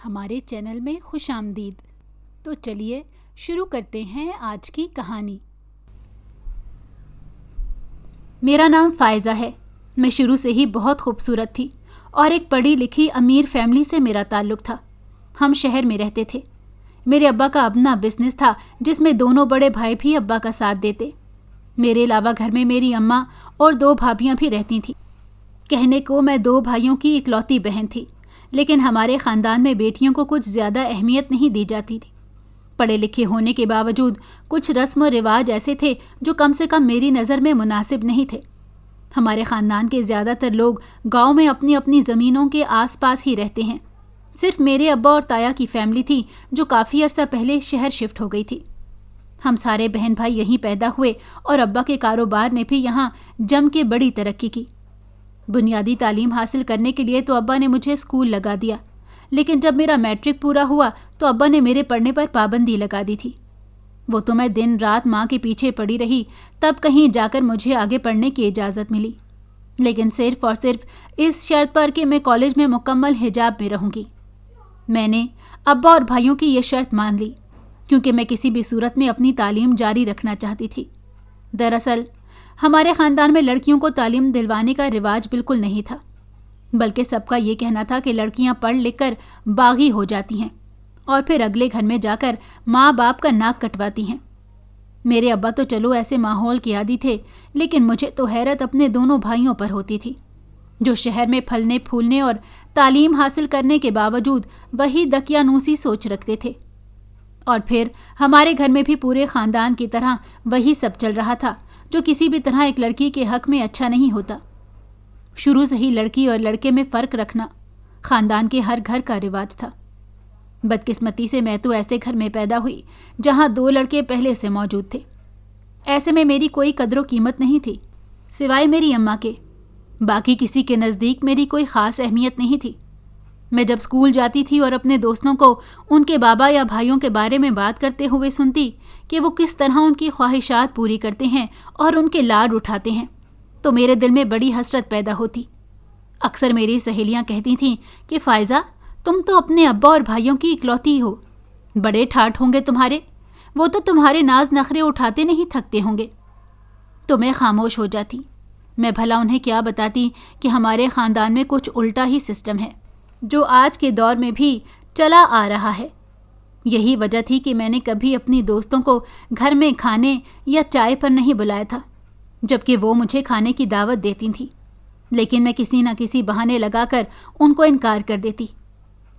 ہمارے چینل میں خوش آمدید۔ تو چلیے شروع کرتے ہیں آج کی کہانی۔ میرا نام فائزہ ہے۔ میں شروع سے ہی بہت خوبصورت تھی اور ایک پڑھی لکھی امیر فیملی سے میرا تعلق تھا۔ ہم شہر میں رہتے تھے۔ میرے ابا کا اپنا بزنس تھا جس میں دونوں بڑے بھائی بھی ابا کا ساتھ دیتے۔ میرے علاوہ گھر میں میری اماں اور 2 بھابیاں بھی رہتی تھیں۔ کہنے کو میں 2 بھائیوں کی اکلوتی بہن تھی، لیکن ہمارے خاندان میں بیٹیوں کو کچھ زیادہ اہمیت نہیں دی جاتی تھی۔ پڑھے لکھے ہونے کے باوجود کچھ رسم و رواج ایسے تھے جو کم سے کم میری نظر میں مناسب نہیں تھے۔ ہمارے خاندان کے زیادہ تر لوگ گاؤں میں اپنی اپنی زمینوں کے آس پاس ہی رہتے ہیں۔ صرف میرے ابا اور تایا کی فیملی تھی جو کافی عرصہ پہلے شہر شفٹ ہو گئی تھی۔ ہم سارے بہن بھائی یہیں پیدا ہوئے اور ابا کے کاروبار نے بھی یہاں جم کے بڑی ترقی کی۔ بنیادی تعلیم حاصل کرنے کے لیے تو ابا نے مجھے اسکول لگا دیا، لیکن جب میرا میٹرک پورا ہوا تو ابا نے میرے پڑھنے پر پابندی لگا دی تھی۔ وہ تو میں دن رات ماں کے پیچھے پڑی رہی، تب کہیں جا کر مجھے آگے پڑھنے کی اجازت ملی، لیکن صرف اور صرف اس شرط پر کہ میں کالج میں مکمل حجاب میں رہوں گی۔ میں نے ابا اور بھائیوں کی یہ شرط مان لی کیونکہ میں کسی بھی صورت میں اپنی تعلیم جاری رکھنا چاہتی تھی۔ دراصل ہمارے خاندان میں لڑکیوں کو تعلیم دلوانے کا رواج بالکل نہیں تھا، بلکہ سب کا یہ کہنا تھا کہ لڑکیاں پڑھ لکھ کر باغی ہو جاتی ہیں اور پھر اگلے گھر میں جا کر ماں باپ کا ناک کٹواتی ہیں۔ میرے ابا تو چلو ایسے ماحول کے عادی تھے، لیکن مجھے تو حیرت اپنے دونوں بھائیوں پر ہوتی تھی جو شہر میں پھلنے پھولنے اور تعلیم حاصل کرنے کے باوجود وہی دقیانوسی سوچ رکھتے تھے۔ اور پھر ہمارے گھر میں بھی پورے خاندان کی طرح وہی سب چل رہا تھا جو کسی بھی طرح ایک لڑکی کے حق میں اچھا نہیں ہوتا۔ شروع سے ہی لڑکی اور لڑکے میں فرق رکھنا خاندان کے ہر گھر کا رواج تھا۔ بدقسمتی سے میں تو ایسے گھر میں پیدا ہوئی جہاں 2 لڑکے پہلے سے موجود تھے۔ ایسے میں میری کوئی قدر و قیمت نہیں تھی سوائے میری اماں کے۔ باقی کسی کے نزدیک میری کوئی خاص اہمیت نہیں تھی۔ میں جب اسکول جاتی تھی اور اپنے دوستوں کو ان کے بابا یا بھائیوں کے بارے میں بات کرتے ہوئے سنتی کہ وہ کس طرح ان کی خواہشات پوری کرتے ہیں اور ان کے لاڈ اٹھاتے ہیں، تو میرے دل میں بڑی حسرت پیدا ہوتی۔ اکثر میری سہیلیاں کہتی تھیں کہ فائزہ، تم تو اپنے ابا اور بھائیوں کی اکلوتی ہو، بڑے ٹھاٹ ہوں گے تمہارے، وہ تو تمہارے ناز نخرے اٹھاتے نہیں تھکتے ہوں گے۔ تو میں خاموش ہو جاتی۔ میں بھلا انہیں کیا بتاتی کہ ہمارے خاندان میں کچھ الٹا ہی سسٹم ہے جو آج کے دور میں بھی چلا آ رہا ہے۔ یہی وجہ تھی کہ میں نے کبھی اپنی دوستوں کو گھر میں کھانے یا چائے پر نہیں بلایا تھا، جبکہ وہ مجھے کھانے کی دعوت دیتی تھیں، لیکن میں کسی نہ کسی بہانے لگا کر ان کو انکار کر دیتی،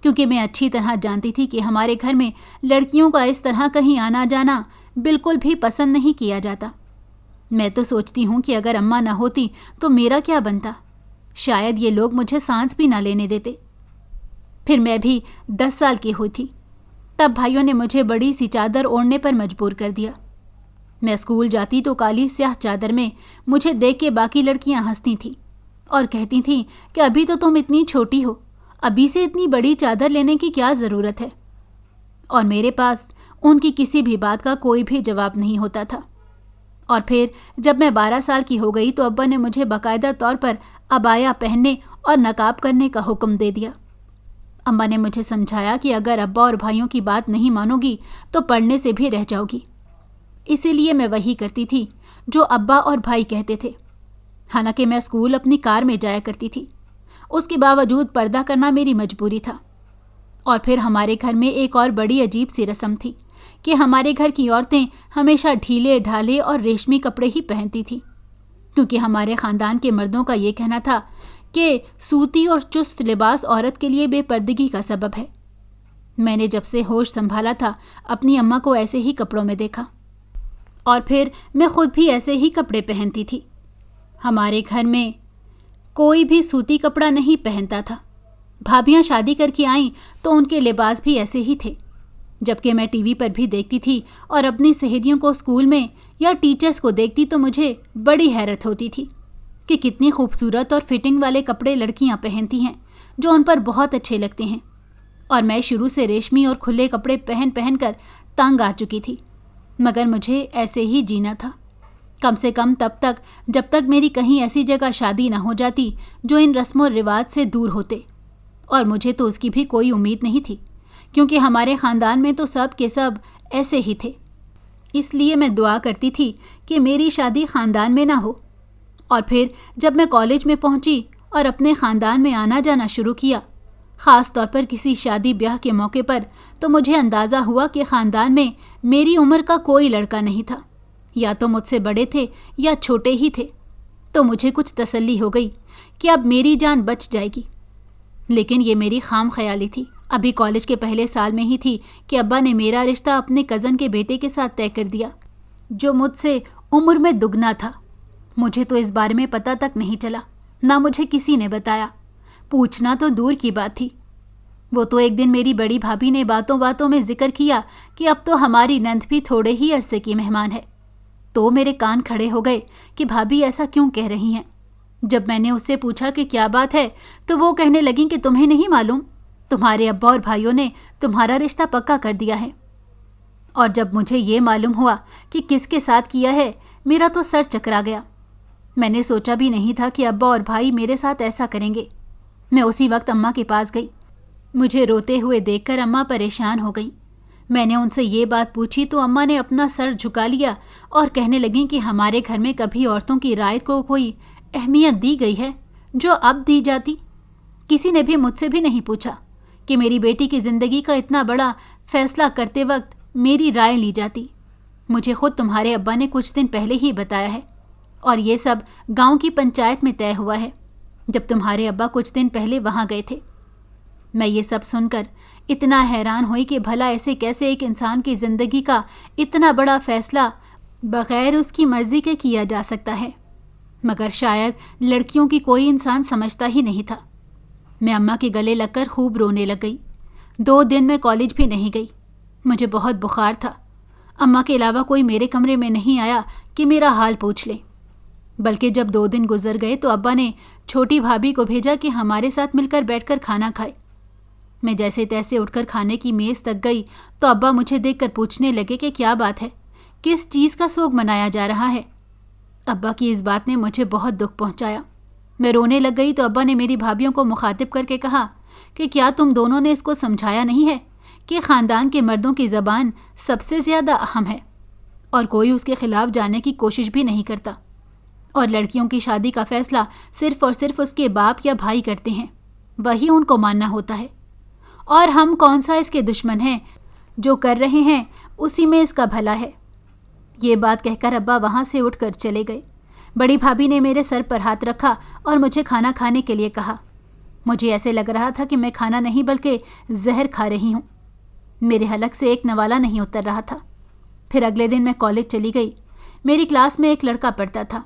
کیونکہ میں اچھی طرح جانتی تھی کہ ہمارے گھر میں لڑکیوں کا اس طرح کہیں آنا جانا بالکل بھی پسند نہیں کیا جاتا۔ میں تو سوچتی ہوں کہ اگر اماں نہ ہوتی تو میرا کیا بنتا، شاید یہ لوگ مجھے سانس بھی نہ لینے دیتے۔ پھر میں بھی 10 سال کی ہوئی تھی، تب بھائیوں نے مجھے بڑی سی چادر اوڑھنے پر مجبور کر دیا۔ میں اسکول جاتی تو کالی سیاہ چادر میں مجھے دیکھ کے باقی لڑکیاں ہنستی تھیں اور کہتی تھیں کہ ابھی تو تم اتنی چھوٹی ہو، ابھی سے اتنی بڑی چادر لینے کی کیا ضرورت ہے؟ اور میرے پاس ان کی کسی بھی بات کا کوئی بھی جواب نہیں ہوتا تھا۔ اور پھر جب میں 12 سال کی ہو گئی تو ابا نے مجھے باقاعدہ طور پر عبایا پہننے اور نقاب کرنے کا حکم دے دیا۔ اماں نے مجھے سمجھایا کہ اگر ابا اور بھائیوں کی بات نہیں مانو گی تو پڑھنے سے بھی رہ جاؤ گی۔ اسی لیے میں وہی کرتی تھی جو ابا اور بھائی کہتے تھے۔ حالانکہ میں اسکول اپنی کار میں جایا کرتی تھی، اس کے باوجود پردہ کرنا میری مجبوری تھا۔ اور پھر ہمارے گھر میں ایک اور بڑی عجیب سی رسم تھی کہ ہمارے گھر کی عورتیں ہمیشہ ڈھیلے ڈھالے اور ریشمی کپڑے ہی پہنتی تھیں، کیونکہ ہمارے خاندان کے مردوں کا یہ کہنا تھا کہ سوتی اور چست لباس عورت کے لیے بے پردگی کا سبب ہے۔ میں نے جب سے ہوش سنبھالا تھا اپنی اماں کو ایسے ہی کپڑوں میں دیکھا، اور پھر میں خود بھی ایسے ہی کپڑے پہنتی تھی۔ ہمارے گھر میں کوئی بھی سوتی کپڑا نہیں پہنتا تھا۔ بھابیاں شادی کر کے آئیں تو ان کے لباس بھی ایسے ہی تھے، جبکہ میں ٹی وی پر بھی دیکھتی تھی اور اپنی سہیلیوں کو اسکول میں یا ٹیچرز کو دیکھتی تو مجھے بڑی حیرت ہوتی تھی کہ کتنی خوبصورت اور فٹنگ والے کپڑے لڑکیاں پہنتی ہیں جو ان پر بہت اچھے لگتے ہیں، اور میں شروع سے ریشمی اور کھلے کپڑے پہن کر تنگ آ چکی تھی، مگر مجھے ایسے ہی جینا تھا، کم سے کم تب تک جب تک میری کہیں ایسی جگہ شادی نہ ہو جاتی جو ان رسم و رواج سے دور ہوتے، اور مجھے تو اس کی بھی کوئی امید نہیں تھی کیونکہ ہمارے خاندان میں تو سب کے سب ایسے ہی تھے۔ اس لیے میں دعا کرتی تھی کہ میری شادی خاندان میں نہ ہو۔ اور پھر جب میں کالج میں پہنچی اور اپنے خاندان میں آنا جانا شروع کیا، خاص طور پر کسی شادی بیاہ کے موقع پر، تو مجھے اندازہ ہوا کہ خاندان میں میری عمر کا کوئی لڑکا نہیں تھا، یا تو مجھ سے بڑے تھے یا چھوٹے ہی تھے۔ تو مجھے کچھ تسلی ہو گئی کہ اب میری جان بچ جائے گی۔ لیکن یہ میری خام خیالی تھی۔ ابھی کالج کے پہلے سال میں ہی تھی کہ ابا نے میرا رشتہ اپنے کزن کے بیٹے کے ساتھ طے کر دیا، جو مجھ سے عمر میں دگنا تھا۔ مجھے تو اس بارے میں پتہ تک نہیں چلا، نہ مجھے کسی نے بتایا۔ پوچھنا تو دور کی بات تھی۔ وہ تو ایک دن میری بڑی بھابھی نے باتوں باتوں میں ذکر کیا کہ اب تو ہماری نند بھی تھوڑے ہی عرصے کی مہمان ہے۔ تو میرے کان کھڑے ہو گئے کہ بھابھی ایسا کیوں کہہ رہی ہیں۔ جب میں نے اس سے پوچھا کہ کیا بات ہے، تو وہ کہنے لگیں کہ تمہیں نہیں معلوم، تمہارے ابا اور بھائیوں نے تمہارا رشتہ پکا کر دیا ہے۔ اور جب مجھے یہ معلوم ہوا کہ کس کے ساتھ کیا ہے، میرا تو سر چکرا گیا۔ میں نے سوچا بھی نہیں تھا کہ ابا اور بھائی میرے ساتھ ایسا کریں گے۔ میں اسی وقت اماں کے پاس گئی۔ مجھے روتے ہوئے دیکھ کر اماں پریشان ہو گئیں۔ میں نے ان سے یہ بات پوچھی تو اماں نے اپنا سر جھکا لیا اور کہنے لگیں کہ ہمارے گھر میں کبھی عورتوں کی رائے کو کوئی اہمیت دی گئی ہے جو اب دی جاتی؟ کسی نے بھی مجھ سے بھی نہیں پوچھا کہ میری بیٹی کی زندگی کا اتنا بڑا فیصلہ کرتے وقت میری رائے لی جاتی۔ مجھے خود تمہارے ابا نے کچھ دن پہلے ہی بتایا ہے، اور یہ سب گاؤں کی پنچایت میں طے ہوا ہے، جب تمہارے ابا کچھ دن پہلے وہاں گئے تھے۔ میں یہ سب سن کر اتنا حیران ہوئی کہ بھلا ایسے کیسے ایک انسان کی زندگی کا اتنا بڑا فیصلہ بغیر اس کی مرضی کے کیا جا سکتا ہے، مگر شاید لڑکیوں کی کوئی انسان سمجھتا ہی نہیں تھا۔ میں اماں کے گلے لگ کر خوب رونے لگ گئی۔ 2 دن میں کالج بھی نہیں گئی۔ مجھے بہت بخار تھا۔ اماں کے علاوہ کوئی میرے کمرے میں نہیں آیا کہ میرا حال پوچھ لے، بلکہ جب 2 دن گزر گئے تو ابا نے چھوٹی بھابھی کو بھیجا کہ ہمارے ساتھ مل کر بیٹھ کر کھانا کھائے۔ میں جیسے تیسے اٹھ کر کھانے کی میز تک گئی تو ابا مجھے دیکھ کر پوچھنے لگے کہ کیا بات ہے، کس چیز کا سوگ منایا جا رہا ہے۔ ابا کی اس بات نے مجھے بہت دکھ پہنچایا۔ میں رونے لگ گئی تو ابا نے میری بھابھیوں کو مخاطب کر کے کہا کہ کیا تم دونوں نے اس کو سمجھایا نہیں ہے کہ خاندان کے مردوں کی زبان سب سے زیادہ اہم ہے، اور کوئی اس کے خلاف جانے کی کوشش بھی نہیں کرتا، اور لڑکیوں کی شادی کا فیصلہ صرف اور صرف اس کے باپ یا بھائی کرتے ہیں، وہی ان کو ماننا ہوتا ہے، اور ہم کون سا اس کے دشمن ہیں، جو کر رہے ہیں اسی میں اس کا بھلا ہے۔ یہ بات کہہ کر ابا وہاں سے اٹھ کر چلے گئے۔ بڑی بھابھی نے میرے سر پر ہاتھ رکھا اور مجھے کھانا کھانے کے لیے کہا۔ مجھے ایسے لگ رہا تھا کہ میں کھانا نہیں بلکہ زہر کھا رہی ہوں۔ میرے حلق سے ایک نوالا نہیں اتر رہا تھا۔ پھر اگلے دن میں کالج چلی گئی۔ میری کلاس میں ایک لڑکا پڑھتا تھا۔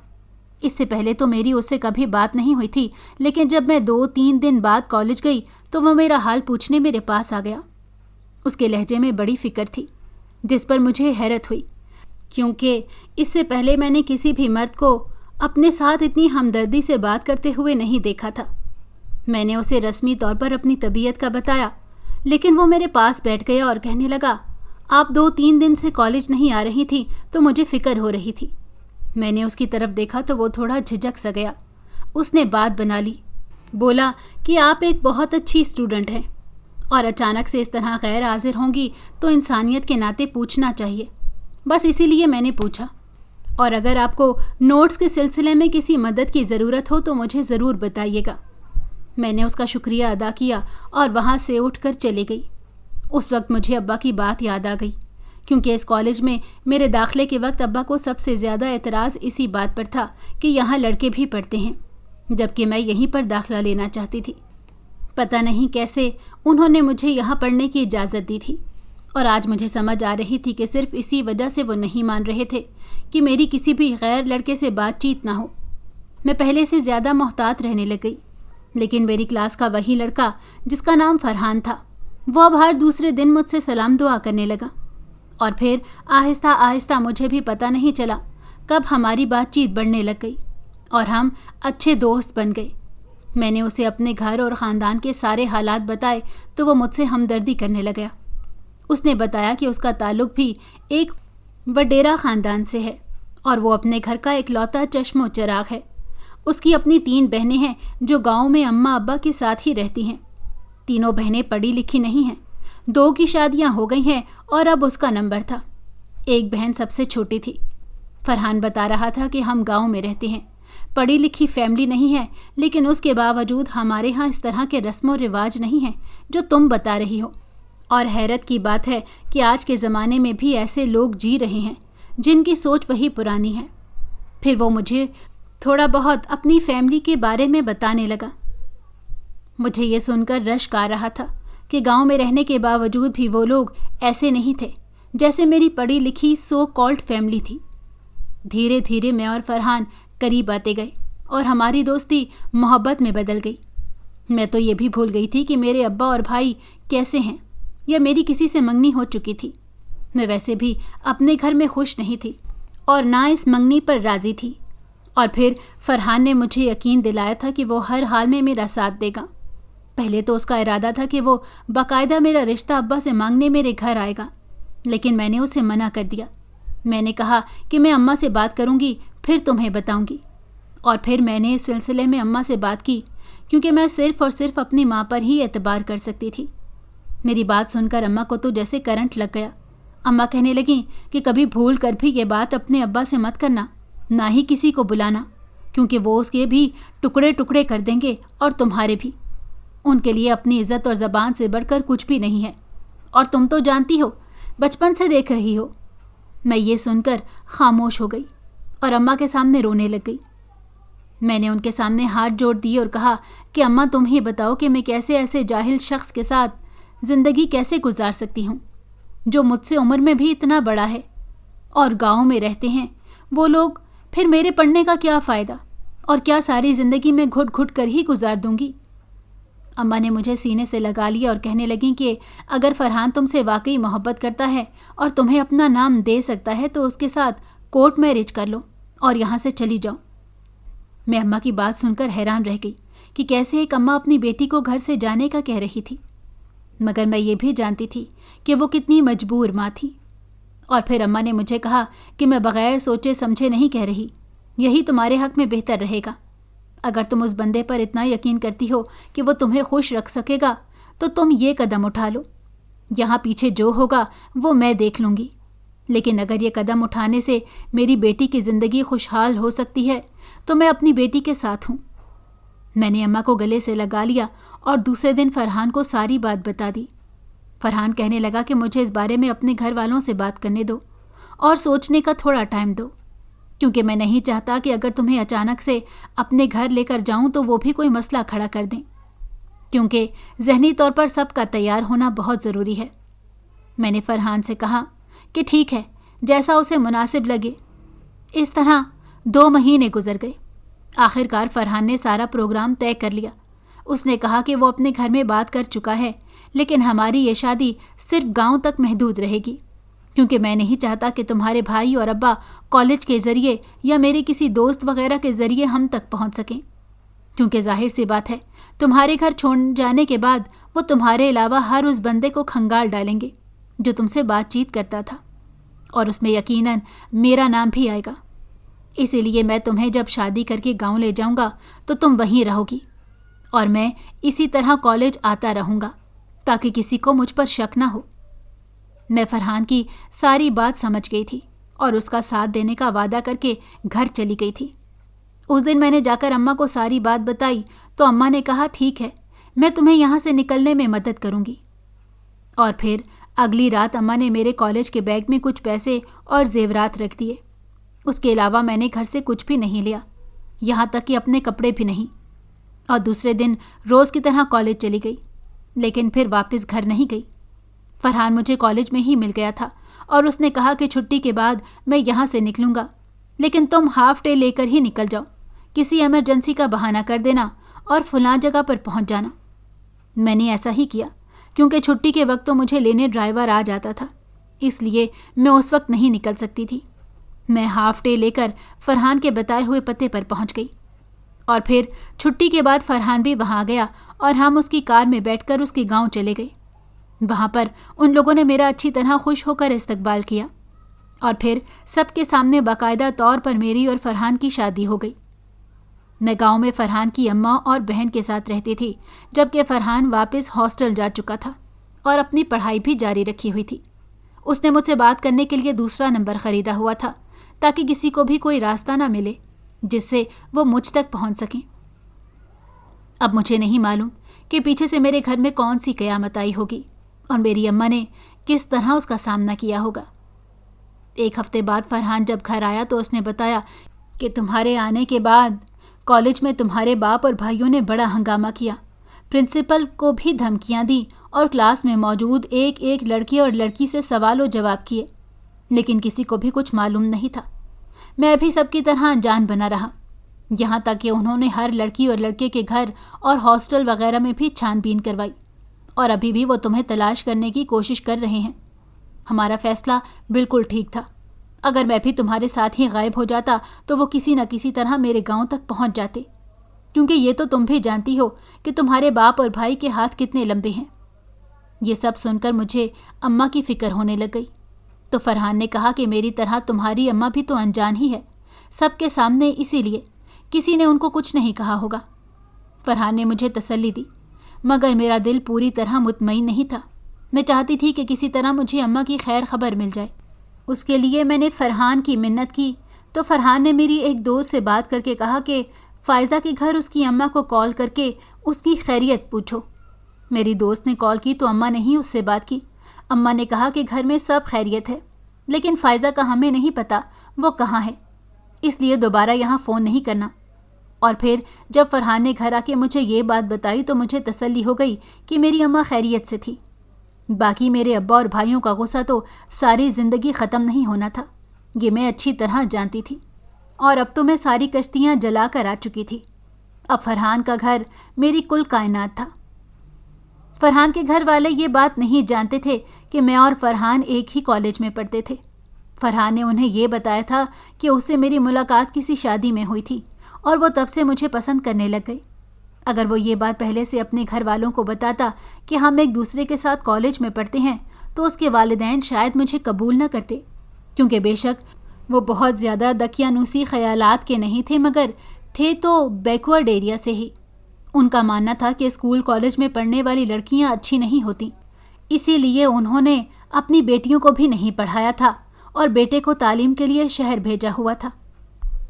اس سے پہلے تو میری اس سے کبھی بات نہیں ہوئی تھی، لیکن جب میں 2-3 دن بعد کالج گئی تو وہ میرا حال پوچھنے میرے پاس آ گیا۔ اس کے لہجے میں بڑی فکر تھی، جس پر مجھے حیرت ہوئی، کیونکہ اس سے پہلے میں نے کسی بھی مرد کو اپنے ساتھ اتنی ہمدردی سے بات کرتے ہوئے نہیں دیکھا تھا۔ میں نے اسے رسمی طور پر اپنی طبیعت کا بتایا، لیکن وہ میرے پاس بیٹھ گیا اور کہنے لگا، آپ 2-3 دن سے کالج نہیں آ رہی تھی تو مجھے فکر ہو رہی تھی۔ میں نے اس کی طرف دیکھا تو وہ تھوڑا جھجک سا گیا۔ اس نے بات بنا لی، بولا کہ آپ ایک بہت اچھی اسٹوڈنٹ ہیں، اور اچانک سے اس طرح غیر حاضر ہوں گی تو انسانیت کے ناطے پوچھنا چاہیے، بس اسی لیے میں نے پوچھا، اور اگر آپ کو نوٹس کے سلسلے میں کسی مدد کی ضرورت ہو تو مجھے ضرور بتائیے گا۔ میں نے اس کا شکریہ ادا کیا اور وہاں سے اٹھ کر چلی گئی۔ اس وقت مجھے ابا کی بات یاد آ گئی، کیونکہ اس کالج میں میرے داخلے کے وقت ابا کو سب سے زیادہ اعتراض اسی بات پر تھا کہ یہاں لڑکے بھی پڑھتے ہیں، جبکہ میں یہیں پر داخلہ لینا چاہتی تھی۔ پتہ نہیں کیسے انہوں نے مجھے یہاں پڑھنے کی اجازت دی تھی، اور آج مجھے سمجھ آ رہی تھی کہ صرف اسی وجہ سے وہ نہیں مان رہے تھے کہ میری کسی بھی غیر لڑکے سے بات چیت نہ ہو۔ میں پہلے سے زیادہ محتاط رہنے لگ گئی، لیکن میری کلاس کا وہی لڑکا جس کا نام فرحان تھا، وہ اب ہر دوسرے دن مجھ سے سلام دعا کرنے لگا، اور پھر آہستہ آہستہ مجھے بھی پتہ نہیں چلا کب ہماری بات چیت بڑھنے لگ گئی اور ہم اچھے دوست بن گئے۔ میں نے اسے اپنے گھر اور خاندان کے سارے حالات بتائے تو وہ مجھ سے ہمدردی کرنے لگا۔ اس نے بتایا کہ اس کا تعلق بھی ایک وڈیرا خاندان سے ہے، اور وہ اپنے گھر کا اکلوتا چشم و چراغ ہے۔ اس کی اپنی 3 بہنیں ہیں جو گاؤں میں اماں ابا کے ساتھ ہی رہتی ہیں۔ تینوں بہنیں پڑھی لکھی نہیں ہیں، 2 की शादियां हो गई हैं और अब उसका नंबर था। एक बहन सबसे छोटी थी। फरहान बता रहा था कि हम गांव में रहते हैं, पढ़ी लिखी फैमिली नहीं है, लेकिन उसके बावजूद हमारे यहाँ इस तरह के रस्म और रिवाज नहीं हैं जो तुम बता रही हो। और हैरत की बात है कि आज के ज़माने में भी ऐसे लोग जी रहे हैं जिनकी सोच वही पुरानी है। फिर वो मुझे थोड़ा बहुत अपनी फैमिली के बारे में बताने लगा। मुझे ये सुनकर रश्क आ रहा था कि गांव में रहने के बावजूद भी वो लोग ऐसे नहीं थे जैसे मेरी पढ़ी लिखी सो कॉल्ड फैमिली थी। धीरे धीरे मैं और फरहान करीब आते गए और हमारी दोस्ती मोहब्बत में बदल गई। मैं तो ये भी भूल गई थी कि मेरे अब्बा और भाई कैसे हैं या मेरी किसी से मंगनी हो चुकी थी। मैं वैसे भी अपने घर में खुश नहीं थी और ना इस मंगनी पर राज़ी थी। और फिर फरहान ने मुझे यकीन दिलाया था कि वो हर हाल में मेरा साथ देगा। पहले तो उसका इरादा था कि वो बाकायदा मेरा रिश्ता अब्बा से मांगने मेरे घर आएगा, लेकिन मैंने उसे मना कर दिया। मैंने कहा कि मैं अम्मा से बात करूंगी, फिर तुम्हें बताऊंगी। और फिर मैंने इस सिलसिले में अम्मा से बात की, क्योंकि मैं सिर्फ़ और सिर्फ अपनी माँ पर ही एतबार कर सकती थी। मेरी बात सुनकर अम्मा को तो जैसे करंट लग गया। अम्मा कहने लगी कि कभी भूल कर भी ये बात अपने अब्बा से मत करना, ना ही किसी को बुलाना, क्योंकि वो उसके भी टुकड़े टुकड़े कर देंगे और तुम्हारे भी। उनके लिए अपनी इज्जत और ज़बान से बढ़कर कुछ भी नहीं है, और तुम तो जानती हो, बचपन से देख रही हो। मैं ये सुनकर खामोश हो गई और अम्मा के सामने रोने लग गई। मैंने उनके सामने हाथ जोड़ दिए और कहा कि अम्मा तुम ही बताओ कि मैं कैसे ऐसे जाहिल शख्स के साथ ज़िंदगी कैसे गुजार सकती हूँ, जो मुझसे उम्र में भी इतना बड़ा है और गाँव में रहते हैं वो लोग। फिर मेरे पढ़ने का क्या फ़ायदा, और क्या सारी ज़िंदगी में घुट घुट कर ही गुजार दूंगी। अम्मा ने मुझे सीने से लगा लिया और कहने लगी कि अगर फरहान तुमसे वाकई मोहब्बत करता है और तुम्हें अपना नाम दे सकता है तो उसके साथ कोर्ट मैरिज कर लो और यहाँ से चली जाओ। मैं अम्मा की बात सुनकर हैरान रह गई कि कैसे एक अम्मा अपनी बेटी को घर से जाने का कह रही थी, मगर मैं ये भी जानती थी कि वो कितनी मजबूर माँ थी। और फिर अम्मा ने मुझे कहा कि मैं बग़ैर सोचे समझे नहीं कह रही, यही तुम्हारे हक़ में बेहतर रहेगा। अगर तुम उस बंदे पर इतना यकीन करती हो कि वो तुम्हें खुश रख सकेगा तो तुम ये कदम उठा लो। यहाँ पीछे जो होगा वो मैं देख लूँगी, लेकिन अगर ये कदम उठाने से मेरी बेटी की ज़िंदगी खुशहाल हो सकती है तो मैं अपनी बेटी के साथ हूँ। मैंने अम्मा को गले से लगा लिया और दूसरे दिन फरहान को सारी बात बता दी। फरहान कहने लगा कि मुझे इस बारे में अपने घर वालों से बात करने दो और सोचने का थोड़ा टाइम दो, क्योंकि मैं नहीं चाहता कि अगर तुम्हें अचानक से अपने घर लेकर जाऊं तो वो भी कोई मसला खड़ा कर दें, क्योंकि ज़हनी तौर पर सबका तैयार होना बहुत ज़रूरी है। मैंने फरहान से कहा कि ठीक है, जैसा उसे मुनासिब लगे। इस तरह 2 महीने गुजर गए। आखिरकार फरहान ने सारा प्रोग्राम तय कर लिया। उसने कहा कि वो अपने घर में बात कर चुका है, लेकिन हमारी ये शादी सिर्फ गांव तक महदूद रहेगी, क्योंकि मैं नहीं चाहता कि तुम्हारे भाई और अब्बा कॉलेज के ज़रिए या मेरे किसी दोस्त वगैरह के ज़रिए हम तक पहुंच सकें, क्योंकि जाहिर सी बात है तुम्हारे घर छोड़ जाने के बाद वो तुम्हारे अलावा हर उस बंदे को खंगाल डालेंगे जो तुमसे बातचीत करता था, और उसमें यकीनन मेरा नाम भी आएगा। इसीलिए मैं तुम्हें जब शादी करके गाँव ले जाऊँगा तो तुम वहीं रहोगी और मैं इसी तरह कॉलेज आता रहूँगा, ताकि किसी को मुझ पर शक ना हो। मैं फरहान की सारी बात समझ गई थी और उसका साथ देने का वादा करके घर चली गई थी। उस दिन मैंने जाकर अम्मा को सारी बात बताई तो अम्मा ने कहा ठीक है, मैं तुम्हें यहाँ से निकलने में मदद करूँगी। और फिर अगली रात अम्मा ने मेरे कॉलेज के बैग में कुछ पैसे और जेवरात रख दिए। उसके अलावा मैंने घर से कुछ भी नहीं लिया, यहाँ तक कि अपने कपड़े भी नहीं। और दूसरे दिन रोज़ की तरह कॉलेज चली गई, लेकिन फिर वापस घर नहीं गई। फरहान मुझे कॉलेज में ही मिल गया था और उसने कहा कि छुट्टी के बाद मैं यहाँ से निकलूँगा, लेकिन तुम हाफ डे लेकर ही निकल जाओ, किसी इमरजेंसी का बहाना कर देना और फलां जगह पर पहुँच जाना। मैंने ऐसा ही किया, क्योंकि छुट्टी के वक्त तो मुझे लेने ड्राइवर आ जाता था, इसलिए मैं उस वक्त नहीं निकल सकती थी। मैं हाफ डे लेकर फरहान के बताए हुए पते पर पहुँच गई और फिर छुट्टी के बाद फरहान भी वहाँ गया और हम उसकी कार में बैठकर उसके गांव चले गए। वहाँ पर उन लोगों ने मेरा अच्छी तरह खुश होकर इस्तकबाल किया और फिर सबके सामने बाकायदा तौर पर मेरी और फरहान की शादी हो गई। मैं गांव में फरहान की अम्मा और बहन के साथ रहती थी, जबकि फरहान वापस हॉस्टल जा चुका था और अपनी पढ़ाई भी जारी रखी हुई थी। उसने मुझसे बात करने के लिए दूसरा नंबर खरीदा हुआ था ताकि किसी को भी कोई रास्ता ना मिले जिससे वो मुझ तक पहुंच सकें। अब मुझे नहीं मालूम कि पीछे से मेरे घर में कौन सी कयामत आई होगी और मेरी अम्मा ने किस तरह उसका सामना किया होगा। 1 हफ्ते बाद फरहान जब घर आया तो उसने बताया कि तुम्हारे आने के बाद कॉलेज में तुम्हारे बाप और भाइयों ने बड़ा हंगामा किया, प्रिंसिपल को भी धमकियां दी और क्लास में मौजूद एक एक लड़के और लड़की से सवाल जवाब किए, लेकिन किसी को भी कुछ मालूम नहीं था। मैं भी सबकी तरह अनजान बना रहा, यहाँ तक कि उन्होंने हर लड़की और लड़के के घर और हॉस्टल वगैरह में भी छानबीन करवाई और अभी भी वो तुम्हें तलाश करने की कोशिश कर रहे हैं। हमारा फैसला बिल्कुल ठीक था। अगर मैं भी तुम्हारे साथ ही गायब हो जाता तो वो किसी न किसी तरह मेरे गांव तक पहुंच जाते, क्योंकि ये तो तुम भी जानती हो कि तुम्हारे बाप और भाई के हाथ कितने लंबे हैं। ये सब सुनकर मुझे अम्मा की फिक्र होने लग गई। तो फरहान ने कहा कि मेरी तरह तुम्हारी अम्मा भी तो अनजान ही है सबके सामने, इसीलिए किसी ने उनको कुछ नहीं कहा होगा। फरहान ने मुझे तसल्ली दी, मगर मेरा दिल पूरी तरह मुतमईन नहीं था। मैं चाहती थी कि किसी तरह मुझे अम्मा की खैर खबर मिल जाए। उसके लिए मैंने फरहान की मिन्नत की तो फरहान ने मेरी एक दोस्त से बात करके कहा कि फ़ायज़ा के घर उसकी अम्मा को कॉल करके उसकी खैरियत पूछो। मेरी दोस्त ने कॉल की तो अम्मा ने ही उससे बात की। अम्मा ने कहा कि घर में सब खैरियत है, लेकिन फ़ायज़ा का हमें नहीं पता वो कहाँ है, इसलिए दोबारा यहाँ फ़ोन नहीं करना। और फिर जब फरहान ने घर आके मुझे ये बात बताई तो मुझे तसल्ली हो गई कि मेरी अम्मा खैरियत से थी। बाकी मेरे अब्बा और भाइयों का गुस्सा तो सारी ज़िंदगी ख़त्म नहीं होना था, ये मैं अच्छी तरह जानती थी। और अब तो मैं सारी कश्तियाँ जला कर आ चुकी थी। अब फरहान का घर मेरी कुल कायनात था। फरहान के घर वाले ये बात नहीं जानते थे कि मैं और फरहान एक ही कॉलेज में पढ़ते थे। फरहान ने उन्हें ये बताया था कि उससे मेरी मुलाकात किसी शादी में हुई थी और वो तब से मुझे पसंद करने लग गई। अगर वो ये बात पहले से अपने घर वालों को बताता कि हम एक दूसरे के साथ कॉलेज में पढ़ते हैं तो उसके वालिदैन शायद मुझे कबूल न करते, क्योंकि बेशक वो बहुत ज़्यादा दकियानूसी ख़यालात के नहीं थे, मगर थे तो बैकवर्ड एरिया से ही। उनका मानना था कि स्कूल कॉलेज में पढ़ने वाली लड़कियां अच्छी नहीं होती, इसीलिए उन्होंने अपनी बेटियों को भी नहीं पढ़ाया था और बेटे को तालीम के लिए शहर भेजा हुआ था।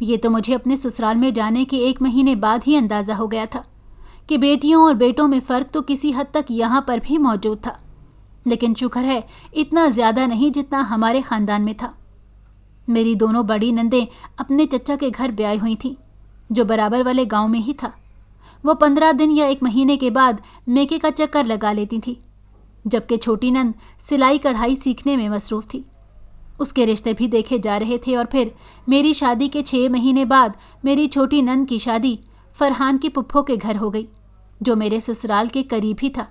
ये तो मुझे अपने ससुराल में जाने के 1 महीने बाद ही अंदाज़ा हो गया था कि बेटियों और बेटों में फ़र्क तो किसी हद तक यहाँ पर भी मौजूद था, लेकिन शुक्र है इतना ज़्यादा नहीं जितना हमारे ख़ानदान में था। मेरी दोनों बड़ी नंदें अपने चचा के घर ब्याई हुई थीं, जो बराबर वाले गांव में ही था। वो 15 दिन या 1 महीने के बाद मेके का चक्कर लगा लेती थी, जबकि छोटी नंद सिलाई कढ़ाई सीखने में मसरूफ़ थी। उसके रिश्ते भी देखे जा रहे थे और फिर मेरी शादी के 6 महीने बाद मेरी छोटी नंद की शादी फरहान की पुप्पो के घर हो गई, जो मेरे ससुराल के करीब ही था,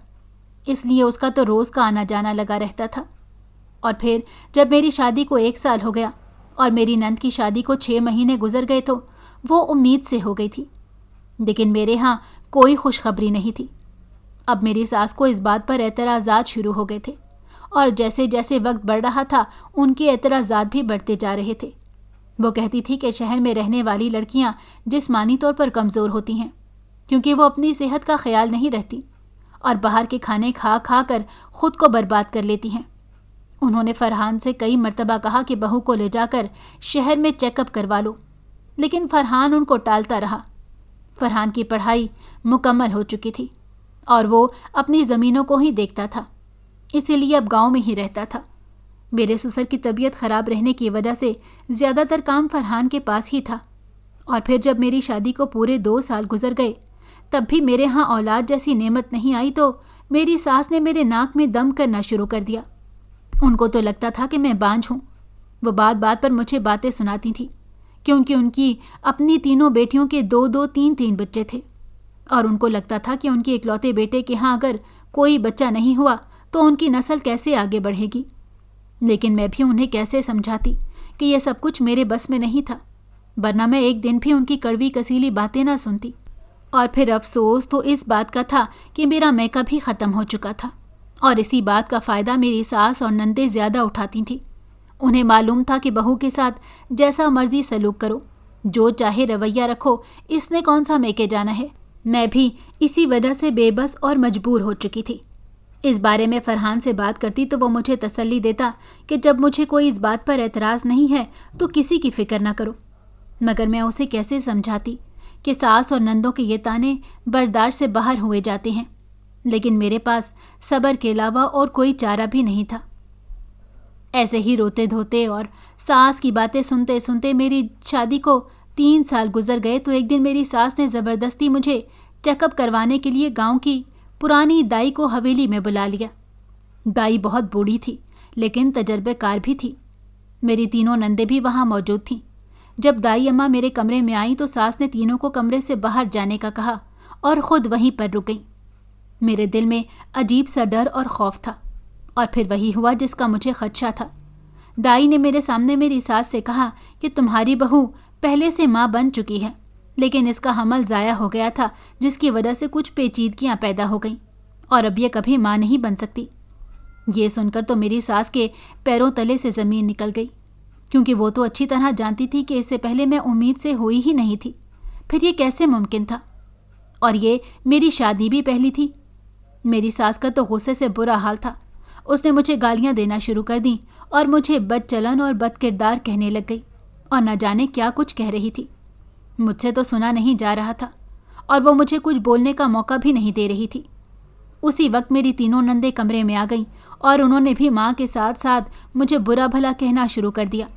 इसलिए उसका तो रोज़ का आना जाना लगा रहता था। और फिर जब मेरी शादी को 1 साल हो गया और मेरी नंद की शादी को 6 महीने गुजर गए तो वो उम्मीद से हो गई थी, लेकिन मेरे यहाँ कोई खुशखबरी नहीं थी। अब मेरी सास को इस बात पर एतराज़ात शुरू हो गए थे और जैसे जैसे वक्त बढ़ रहा था उनके एतराज़ात भी बढ़ते जा रहे थे। वो कहती थी कि शहर में रहने वाली लड़कियां जिस्मानी तौर पर कमज़ोर होती हैं, क्योंकि वो अपनी सेहत का ख्याल नहीं रखती और बाहर के खाने खा खा कर ख़ुद को बर्बाद कर लेती हैं। उन्होंने फरहान से कई मर्तबा कहा कि बहू को ले जाकर शहर में चेकअप करवा लो, लेकिन फरहान उनको टालता रहा। फरहान की पढ़ाई मुकम्मल हो चुकी थी और वो अपनी ज़मीनों को ही देखता था, इसीलिए अब गांव में ही रहता था। मेरे ससुर की तबीयत ख़राब रहने की वजह से ज़्यादातर काम फरहान के पास ही था। और फिर जब मेरी शादी को पूरे 2 साल गुजर गए तब भी मेरे यहाँ औलाद जैसी नेमत नहीं आई तो मेरी सास ने मेरे नाक में दम करना शुरू कर दिया। उनको तो लगता था कि मैं बांझ हूँ। वो बात बात पर मुझे बातें सुनाती थी, क्योंकि उनकी अपनी तीनों बेटियों के 2-2, 3-3 बच्चे थे और उनको लगता था कि उनके इकलौते बेटे के यहाँ अगर कोई बच्चा नहीं हुआ तो उनकी नस्ल कैसे आगे बढ़ेगी। लेकिन मैं भी उन्हें कैसे समझाती कि यह सब कुछ मेरे बस में नहीं था, वरना मैं एक दिन भी उनकी कड़वी कसीली बातें ना सुनती। और फिर अफसोस तो इस बात का था कि मेरा मैका भी ख़त्म हो चुका था और इसी बात का फ़ायदा मेरी सास और नंदें ज़्यादा उठाती थीं। उन्हें मालूम था कि बहू के साथ जैसा मर्जी सलूक करो, जो चाहे रवैया रखो, इसने कौन सा मैके जाना है। मैं भी इसी वजह से बेबस और मजबूर हो चुकी थी। इस बारे में फरहान से बात करती तो वो मुझे तसल्ली देता कि जब मुझे कोई इस बात पर एतराज़ नहीं है तो किसी की फ़िक्र ना करो। मगर मैं उसे कैसे समझाती कि सास और नंदों के ये ताने बर्दाश्त से बाहर हुए जाते हैं, लेकिन मेरे पास सब्र के अलावा और कोई चारा भी नहीं था। ऐसे ही रोते धोते और सास की बातें सुनते सुनते मेरी शादी को 3 साल गुजर गए तो एक दिन मेरी सास ने ज़बरदस्ती मुझे चेकअप करवाने के लिए गांव की पुरानी दाई को हवेली में बुला लिया। दाई बहुत बूढ़ी थी लेकिन तजर्बेकार भी थी। मेरी तीनों नंदें भी वहाँ मौजूद थीं। जब दाई अम्मा मेरे कमरे में आई तो सास ने तीनों को कमरे से बाहर जाने का कहा और ख़ुद वहीं पर रुक गई। मेरे दिल में अजीब सा डर और खौफ था और फिर वही हुआ जिसका मुझे खदशा था। दाई ने मेरे सामने मेरी सास से कहा कि तुम्हारी बहू पहले से माँ बन चुकी है, लेकिन इसका हमल ज़ाया हो गया था जिसकी वजह से कुछ पेचीदगियाँ पैदा हो गईं और अब ये कभी माँ नहीं बन सकती। ये सुनकर तो मेरी सास के पैरों तले से ज़मीन निकल गई, क्योंकि वो तो अच्छी तरह जानती थी कि इससे पहले मैं उम्मीद से हुई ही नहीं थी। फिर ये कैसे मुमकिन था? और ये मेरी शादी भी पहली थी। मेरी सास का तो गुस्से से बुरा हाल था। उसने मुझे गालियाँ देना शुरू कर दी और मुझे बदचलन और बदकिरदार कहने लग गई और न जाने क्या कुछ कह रही थी। मुझसे तो सुना नहीं जा रहा था और वो मुझे कुछ बोलने का मौका भी नहीं दे रही थी। उसी वक्त मेरी तीनों नंदें कमरे में आ गईं और उन्होंने भी माँ के साथ साथ मुझे बुरा भला कहना शुरू कर दिया।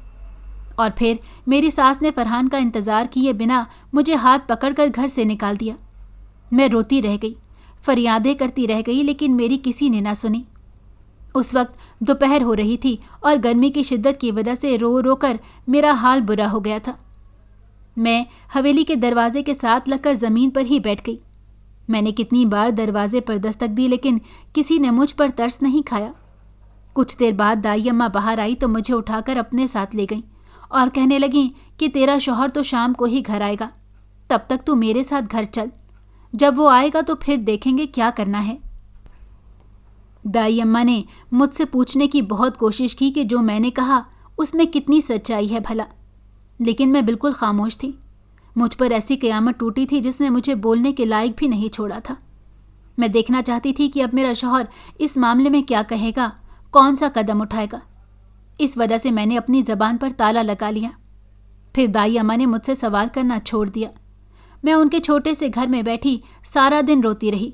और फिर मेरी सास ने फरहान का इंतज़ार किए बिना मुझे हाथ पकड़कर घर से निकाल दिया। मैं रोती रह गई, फरियादें करती रह गई, लेकिन मेरी किसी ने ना सुनी। उस वक्त दोपहर हो रही थी और गर्मी की शिद्दत की वजह से रो रो कर मेरा हाल बुरा हो गया था। मैं हवेली के दरवाजे के साथ लगकर ज़मीन पर ही बैठ गई। मैंने कितनी बार दरवाजे पर दस्तक दी, लेकिन किसी ने मुझ पर तरस नहीं खाया। कुछ देर बाद दाई अम्मा बाहर आई तो मुझे उठाकर अपने साथ ले गईं और कहने लगीं कि तेरा शौहर तो शाम को ही घर आएगा, तब तक तू मेरे साथ घर चल। जब वो आएगा तो फिर देखेंगे क्या करना है। दाई अम्मा ने मुझसे पूछने की बहुत कोशिश की कि जो मैंने कहा उसमें कितनी सच्चाई है भला, लेकिन मैं बिल्कुल खामोश थी। मुझ पर ऐसी क़यामत टूटी थी जिसने मुझे बोलने के लायक भी नहीं छोड़ा था। मैं देखना चाहती थी कि अब मेरा शौहर इस मामले में क्या कहेगा, कौन सा कदम उठाएगा। इस वजह से मैंने अपनी ज़बान पर ताला लगा लिया। फिर दाई अम्मा ने मुझसे सवाल करना छोड़ दिया। मैं उनके छोटे से घर में बैठी सारा दिन रोती रही।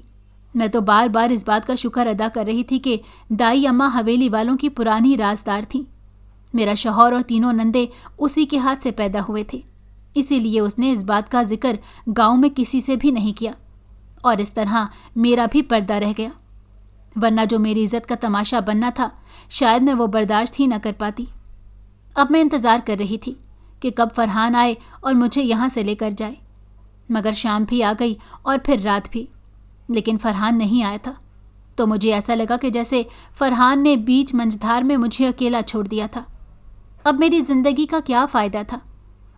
मैं तो बार बार इस बात का शुक्र अदा कर रही थी कि दाई अम्मा हवेली वालों की पुरानी राजदार थीं। मेरा शौहर और तीनों नंदे उसी के हाथ से पैदा हुए थे, इसीलिए उसने इस बात का जिक्र गांव में किसी से भी नहीं किया और इस तरह मेरा भी पर्दा रह गया। वरना जो मेरी इज़्ज़त का तमाशा बनना था, शायद मैं वो बर्दाश्त ही न कर पाती। अब मैं इंतज़ार कर रही थी कि कब फरहान आए और मुझे यहाँ से लेकर जाए। मगर शाम भी आ गई और फिर रात भी, लेकिन फरहान नहीं आया था। तो मुझे ऐसा लगा कि जैसे फरहान ने बीच मंझधार में मुझे अकेला छोड़ दिया था। अब मेरी ज़िंदगी का क्या फ़ायदा था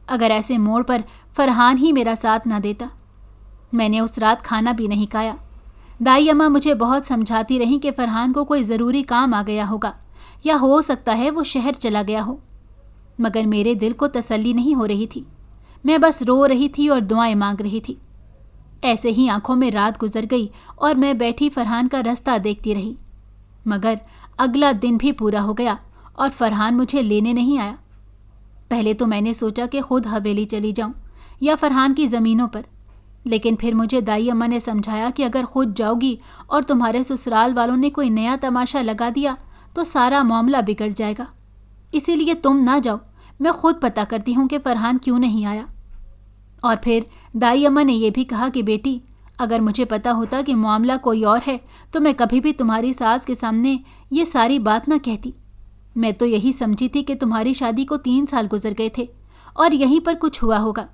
अगर ऐसे मोड़ पर फरहान ही मेरा साथ न देता। मैंने उस रात खाना भी नहीं खाया। दाई अम्मा मुझे बहुत समझाती रहीं कि फरहान को कोई ज़रूरी काम आ गया होगा या हो सकता है वो शहर चला गया हो, मगर मेरे दिल को तसल्ली नहीं हो रही थी। मैं बस रो रही थी और दुआएं मांग रही थी। ऐसे ही आंखों में रात गुजर गई और मैं बैठी फरहान का रास्ता देखती रही। मगर अगला दिन भी पूरा हो गया और फरहान मुझे लेने नहीं आया। पहले तो मैंने सोचा कि खुद हवेली चली जाऊं या फरहान की ज़मीनों पर, लेकिन फिर मुझे दाई अम्मा ने समझाया कि अगर खुद जाओगी और तुम्हारे ससुराल वालों ने कोई नया तमाशा लगा दिया तो सारा मामला बिगड़ जाएगा। इसीलिए तुम ना जाओ, मैं खुद पता करती हूँ कि फरहान क्यों नहीं आया। और फिर दाई अम्मा ने यह भी कहा कि बेटी, अगर मुझे पता होता कि मामला कोई और है तो मैं कभी भी तुम्हारी सास के सामने ये सारी बात ना कहती। मैं तो यही समझी थी कि तुम्हारी शादी को 3 साल गुजर गए थे और यहीं पर कुछ हुआ होगा,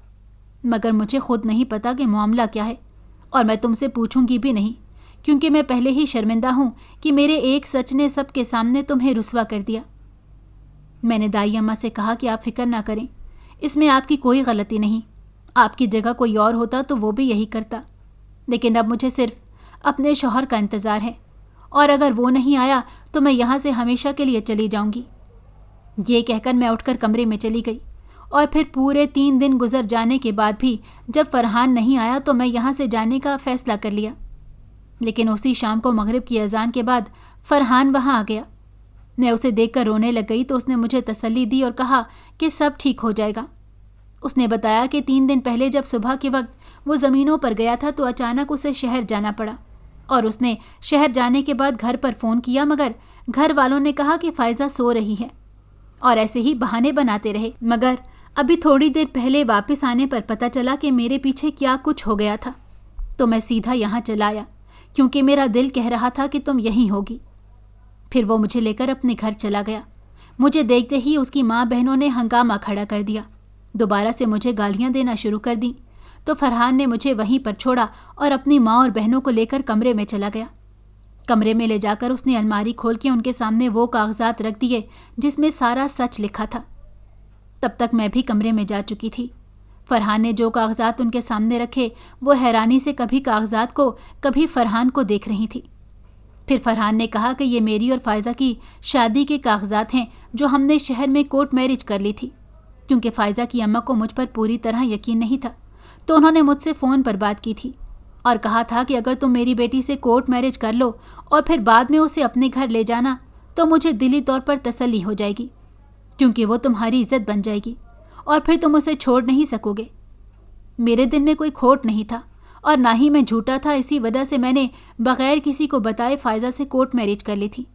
मगर मुझे खुद नहीं पता कि मामला क्या है और मैं तुमसे पूछूंगी भी नहीं, क्योंकि मैं पहले ही शर्मिंदा हूँ कि मेरे एक सच ने सबके सामने तुम्हें रुस्वा कर दिया। मैंने दाई अम्मा से कहा कि आप फिक्र ना करें, इसमें आपकी कोई गलती नहीं। आपकी जगह कोई और होता तो वो भी यही करता, लेकिन अब मुझे सिर्फ अपने शौहर का इंतज़ार है और अगर वो नहीं आया तो मैं यहाँ से हमेशा के लिए चली जाऊँगी। ये कहकर मैं उठकर कमरे में चली गई और फिर पूरे 3 दिन गुजर जाने के बाद भी जब फरहान नहीं आया तो मैं यहाँ से जाने का फ़ैसला कर लिया। लेकिन उसी शाम को मगरिब की अजान के बाद फरहान वहाँ आ गया। मैं उसे देखकर रोने लग गई तो उसने मुझे तसल्ली दी और कहा कि सब ठीक हो जाएगा। उसने बताया कि 3 दिन पहले जब सुबह के वक्त वो ज़मीनों पर गया था तो अचानक उसे शहर जाना पड़ा और उसने शहर जाने के बाद घर पर फ़ोन किया, मगर घर वालों ने कहा कि फ़ाइज़ा सो रही है और ऐसे ही बहाने बनाते रहे। मगर अभी थोड़ी देर पहले वापस आने पर पता चला कि मेरे पीछे क्या कुछ हो गया था, तो मैं सीधा यहाँ चला आया क्योंकि मेरा दिल कह रहा था कि तुम यहीं होगी। फिर वो मुझे लेकर अपने घर चला गया। मुझे देखते ही उसकी माँ बहनों ने हंगामा खड़ा कर दिया, दोबारा से मुझे गालियाँ देना शुरू कर दी। तो फरहान ने मुझे वहीं पर छोड़ा और अपनी माँ और बहनों को लेकर कमरे में चला गया। कमरे में ले जाकर उसने अलमारी खोल के उनके सामने वो कागजात रख दिए जिसमें सारा सच लिखा था। तब तक मैं भी कमरे में जा चुकी थी। फरहान ने जो कागजात उनके सामने रखे वो हैरानी से कभी कागजात को कभी फरहान को देख रही थी। फिर फरहान ने कहा कि ये मेरी और फ़ाइज़ा की शादी के कागजात हैं जो हमने शहर में कोर्ट मैरिज कर ली थी। क्योंकि फ़ाइज़ा की अम्मा को मुझ पर पूरी तरह यकीन नहीं था तो उन्होंने मुझसे फ़ोन पर बात की थी और कहा था कि अगर तुम मेरी बेटी से कोर्ट मैरिज कर लो और फिर बाद में उसे अपने घर ले जाना तो मुझे दिली तौर पर तसल्ली हो जाएगी, क्योंकि वो तुम्हारी इज्जत बन जाएगी और फिर तुम उसे छोड़ नहीं सकोगे। मेरे दिल में कोई खोट नहीं था और ना ही मैं झूठा था, इसी वजह से मैंने बग़ैर किसी को बताए फ़ाइज़ा से कोर्ट मैरिज कर ली थी।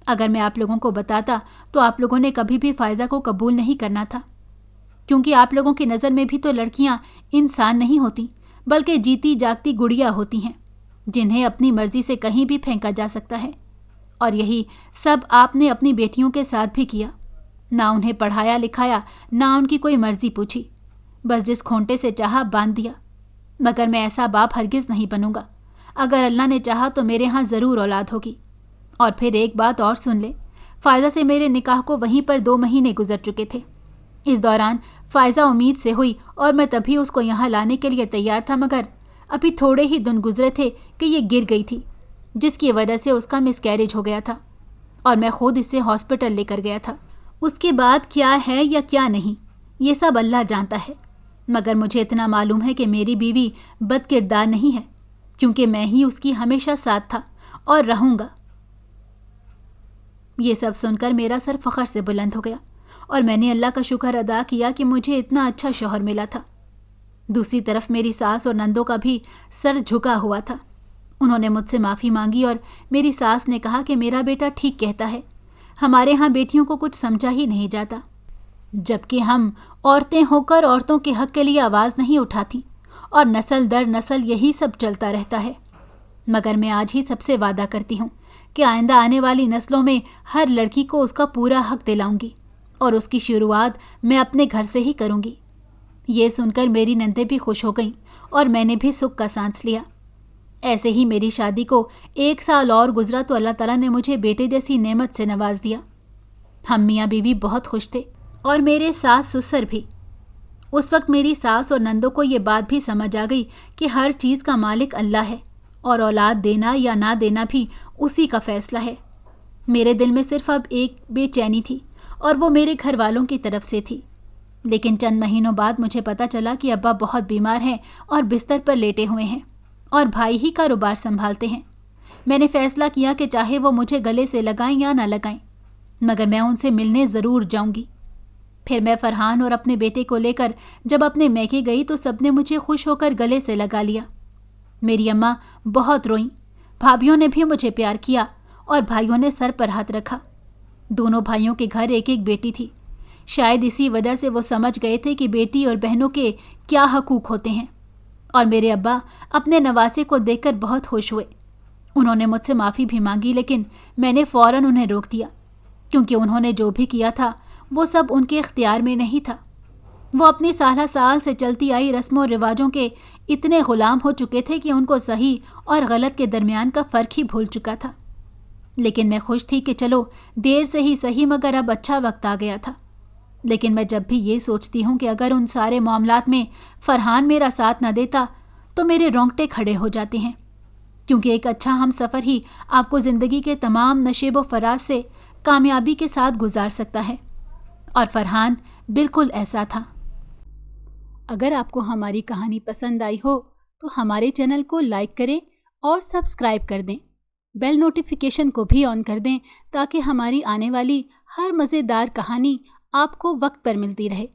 अगर मैं आप लोगों को बताता तो आप लोगों ने कभी भी फ़ाइज़ा को कबूल नहीं करना था, क्योंकि आप लोगों की नज़र में भी तो लड़कियां इंसान नहीं होती बल्कि जीती जागती गुड़िया होती हैं जिन्हें अपनी मर्ज़ी से कहीं भी फेंका जा सकता है। और यही सब आपने अपनी बेटियों के साथ भी किया। ना उन्हें पढ़ाया लिखाया, ना उनकी कोई मर्ज़ी पूछी, बस जिस खोंटे से चाहा बांध दिया। मगर मैं ऐसा बाप हरगिज़ नहीं बनूंगा। अगर अल्लाह ने चाहा तो मेरे यहाँ ज़रूर औलाद होगी। और फिर एक बात और सुन ले, फ़ाइज़ा से मेरे निकाह को वहीं पर 2 महीने गुजर चुके थे। इस दौरान फ़ाइज़ा उम्मीद से हुई और मैं तभी उसको यहाँ लाने के लिए तैयार था, मगर अभी थोड़े ही दिन गुजरे थे कि ये गिर गई थी, जिसकी वजह से उसका मिसकैरेज हो गया था और मैं खुद इसे हॉस्पिटल लेकर गया था। उसके बाद क्या है या क्या नहीं ये सब अल्लाह जानता है, मगर मुझे इतना मालूम है कि मेरी बीवी बदकिरदार नहीं है, क्योंकि मैं ही उसकी हमेशा साथ था और रहूँगा। ये सब सुनकर मेरा सर फ़ख्र से बुलंद हो गया और मैंने अल्लाह का शुक्र अदा किया कि मुझे इतना अच्छा शौहर मिला था। दूसरी तरफ मेरी सास और नंदों का भी सर झुका हुआ था। उन्होंने मुझसे माफ़ी मांगी और मेरी सास ने कहा कि मेरा बेटा ठीक कहता है, हमारे यहाँ बेटियों को कुछ समझा ही नहीं जाता, जबकि हम औरतें होकर औरतों के हक़ के लिए आवाज़ नहीं उठाती और नस्ल दर नस्ल यही सब चलता रहता है। मगर मैं आज ही सबसे वादा करती हूँ कि आइंदा आने वाली नस्लों में हर लड़की को उसका पूरा हक़ दिलाऊंगी और उसकी शुरुआत मैं अपने घर से ही करूँगी। ये सुनकर मेरी नंदें भी खुश हो गईं और मैंने भी सुख का सांस लिया। ऐसे ही मेरी शादी को 1 साल और गुजरा तो अल्लाह ताला ने मुझे बेटे जैसी नेमत से नवाज दिया। हम मियाँ बीवी बहुत खुश थे और मेरे सास ससुर भी। उस वक्त मेरी सास और नंदों को ये बात भी समझ आ गई कि हर चीज़ का मालिक अल्लाह है और औलाद देना या ना देना भी उसी का फ़ैसला है। मेरे दिल में सिर्फ अब एक बेचैनी थी और वो मेरे घर वालों की तरफ से थी। लेकिन चंद महीनों बाद मुझे पता चला कि अब्बा बहुत बीमार हैं और बिस्तर पर लेटे हुए हैं और भाई ही कारोबार संभालते हैं। मैंने फ़ैसला किया कि चाहे वो मुझे गले से लगाएं या ना लगाएं, मगर मैं उनसे मिलने ज़रूर जाऊंगी। फिर मैं फरहान और अपने बेटे को लेकर जब अपने मैके गई तो सबने मुझे खुश होकर गले से लगा लिया। मेरी अम्मा बहुत रोईं, भाभीयों ने भी मुझे प्यार किया और भाइयों ने सर पर हाथ रखा। दोनों भाइयों के घर एक एक बेटी थी। शायद इसी वजह से वो समझ गए थे कि बेटी और बहनों के क्या हकूक़ होते हैं। और मेरे अब्बा अपने नवासे को देखकर बहुत खुश हुए। उन्होंने मुझसे माफ़ी भी मांगी, लेकिन मैंने फ़ौरन उन्हें रोक दिया, क्योंकि उन्होंने जो भी किया था वो सब उनके इख्तियार में नहीं था। वो अपनी साल साल से चलती आई रस्मों और रिवाजों के इतने ग़ुलाम हो चुके थे कि उनको सही और गलत के दरमियान का फ़र्क ही भूल चुका था। लेकिन मैं खुश थी कि चलो देर से ही सही, मगर अब अच्छा वक्त आ गया था। लेकिन मैं जब भी ये सोचती हूँ कि अगर उन सारे मामलात में फरहान मेरा साथ न देता तो मेरे रोंगटे खड़े हो जाते हैं, क्योंकि एक अच्छा हम सफ़र ही आपको ज़िंदगी के तमाम नशेब व फराज से कामयाबी के साथ गुजार सकता है। और फरहान बिल्कुल ऐसा था। अगर आपको हमारी कहानी पसंद आई हो तो हमारे चैनल को लाइक करें اور سبسکرائب کر دیں۔ بیل نوٹیفیکیشن کو بھی آن کر دیں تاکہ ہماری آنے والی ہر مزیدار کہانی آپ کو وقت پر ملتی رہے۔